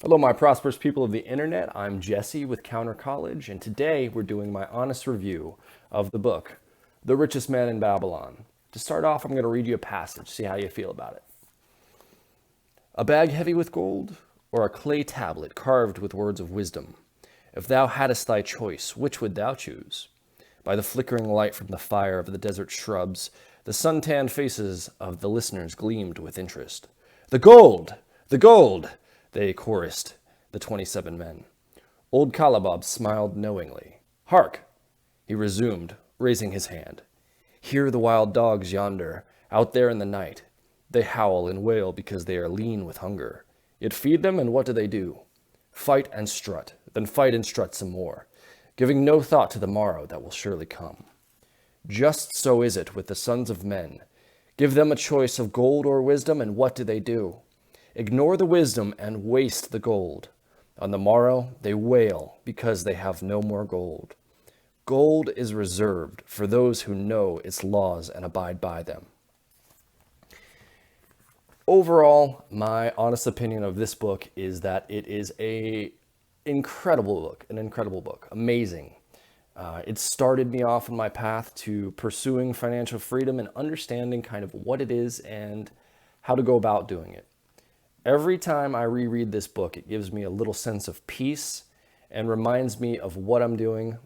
Hello, my prosperous people of the internet. I'm Jesse with Counter College, and today we're doing my honest review of the book, The Richest Man in Babylon. To start off, I'm going to read you a passage, see how you feel about it. A bag heavy with gold, or a clay tablet carved with words of wisdom? If thou hadst thy choice, which would thou choose? By the flickering light from the fire of the desert shrubs, the sun-tanned faces of the listeners gleamed with interest. The gold! The gold! They chorused, the 27 men. Old Calabob smiled knowingly. Hark! He resumed, raising his hand. Hear the wild dogs yonder, out there in the night. They howl and wail because they are lean with hunger. Yet feed them, and what do? Fight and strut, then fight and strut some more, giving no thought to the morrow that will surely come. Just so is it with the sons of men. Give them a choice of gold or wisdom, and what do? Ignore the wisdom and waste the gold. On the morrow, they wail because they have no more gold. Gold is reserved for those who know its laws and abide by them. Overall, my honest opinion of this book is that it is an incredible book, amazing. It started me off on my path to pursuing financial freedom and understanding kind of what it is and how to go about doing it. Every time I reread this book, it gives me a little sense of peace and reminds me of what I'm doing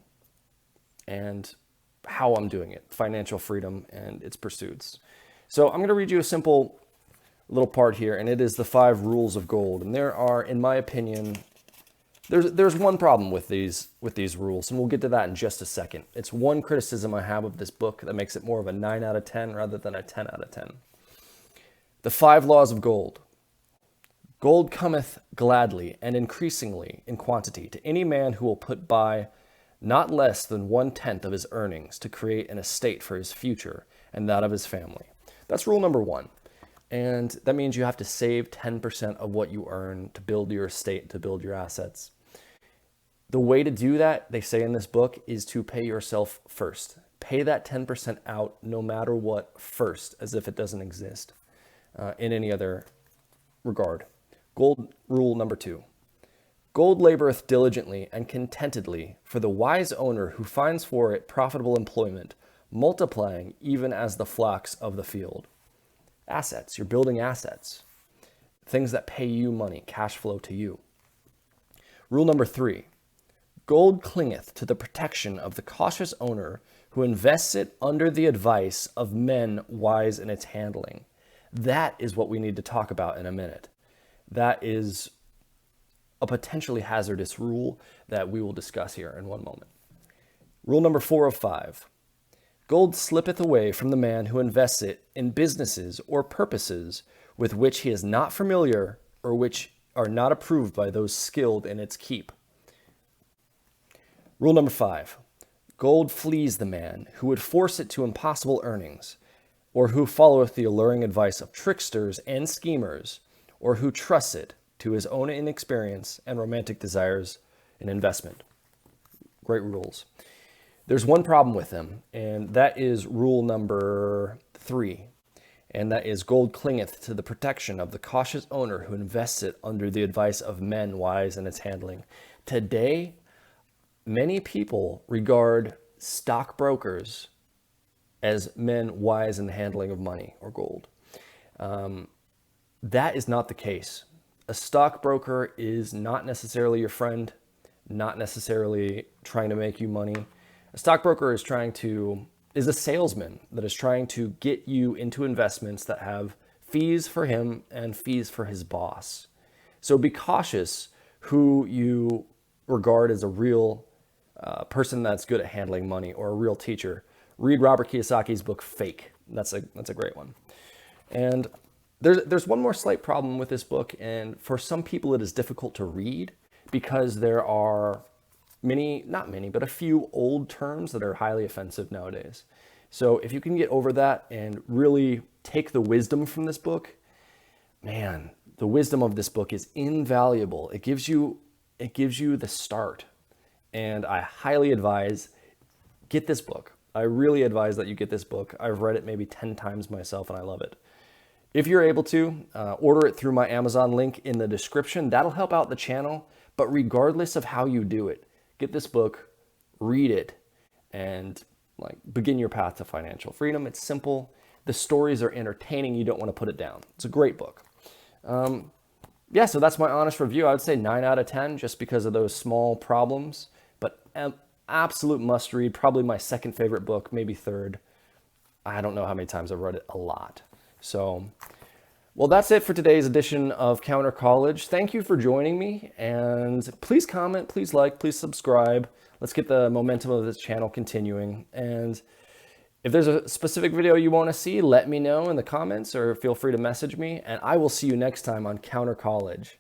and how I'm doing it, financial freedom and its pursuits. So I'm going to read you a simple little part here, and it is the 5 rules of gold. And there are, in my opinion, there's one problem with these rules, and we'll get to that in just a second. It's one criticism I have of this book that makes it more of a 9 out of 10 rather than a 10 out of 10. The 5 laws of gold. Gold cometh gladly and increasingly in quantity to any man who will put by not less than 1/10 of his earnings to create an estate for his future and that of his family. That's rule number 1. And that means you have to save 10% of what you earn to build your estate, to build your assets. The way to do that, they say in this book, is to pay yourself first. Pay that 10% out no matter what first, as if it doesn't exist in any other regard. Gold rule number 2. Gold laboreth diligently and contentedly for the wise owner who finds for it profitable employment, multiplying even as the flocks of the field. Assets, you're building assets. Things that pay you money, cash flow to you. Rule number 3. Gold clingeth to the protection of the cautious owner who invests it under the advice of men wise in its handling. That is what we need to talk about in a minute. That is a potentially hazardous rule that we will discuss here in one moment. Rule number 4 of 5. Gold slippeth away from the man who invests it in businesses or purposes with which he is not familiar or which are not approved by those skilled in its keep. Rule number 5. Gold flees the man who would force it to impossible earnings, or who followeth the alluring advice of tricksters and schemers, or who trusts it to his own inexperience and romantic desires in investment. Great rules. There's one problem with them, and that is rule number 3. And that is gold clingeth to the protection of the cautious owner who invests it under the advice of men wise in its handling. Today, many people regard stockbrokers as men wise in the handling of money or gold. That is not the case. A stockbroker is not necessarily your friend, not necessarily trying to make you money. A stockbroker is a salesman that is trying to get you into investments that have fees for him and fees for his boss. So be cautious who you regard as a real person that's good at handling money or a real teacher. Read Robert Kiyosaki's book, Fake. That's a great one. And there's one more slight problem with this book, and for some people it is difficult to read because there are but a few old terms that are highly offensive nowadays. So if you can get over that and really take the wisdom from this book, man, the wisdom of this book is invaluable. It gives you the start. And I highly advise, get this book. I really advise that you get this book. I've read it maybe 10 times myself and I love it. If you're able to, order it through my Amazon link in the description. That'll help out the channel. But regardless of how you do it, get this book, read it, and like begin your path to financial freedom. It's simple. The stories are entertaining. You don't want to put it down. It's a great book. Yeah, so that's my honest review. I would say 9 out of 10 just because of those small problems, but absolute must read. Probably my second favorite book, maybe third. I don't know how many times I've read it, a lot. So, well, that's it for today's edition of Counter College. Thank you for joining me, and please comment, please like, please subscribe. Let's get the momentum of this channel continuing. And if there's a specific video you want to see, let me know in the comments or feel free to message me, and I will see you next time on Counter College.